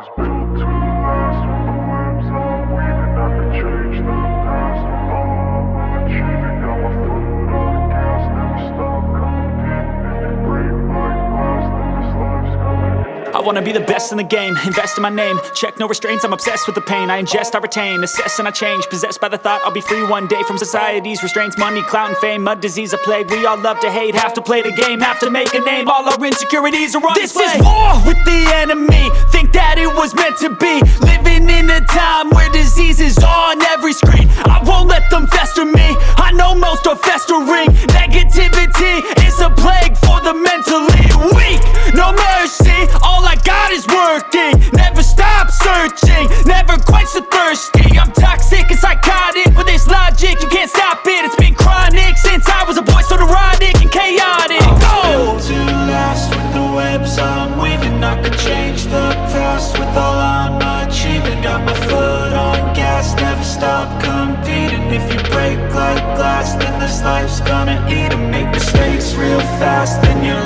was built to last. With the webs I'm weaving, I could change the past. With all I'm achieving, got my foot on gas. Never stop competing. If you break like glass, then this life's gonna end. I wanna be the best in the game, invest in my name. Check no restraints, I'm obsessed with the pain. I ingest, I retain, assess and I change. Possessed by the thought I'll be free one day from society's restraints. Money, clout and fame, mud, disease, a plague. We all love to hate, have to play the game, have to make a name. All our insecurities are on display. This is war with the enemy, think that it was meant to be. Living in a time where disease is on every screen. I won't let them fester me, I know most are festering. Negativity is a plague for the mentally weak. No mercy, all I got is working. Never stop searching, never quench the thirsty. I'm toxic and psychotic, with this logic you can't stop it. It's been chronic since I was a boy, so neurotic and chaotic. Built to last. With the webs I'm weaving, I could change the past. With all I'm achieving, got my foot on gas. Never stop competing. If you break like glass, then this life's gonna eat 'em. Make mistakes real fast, then you'll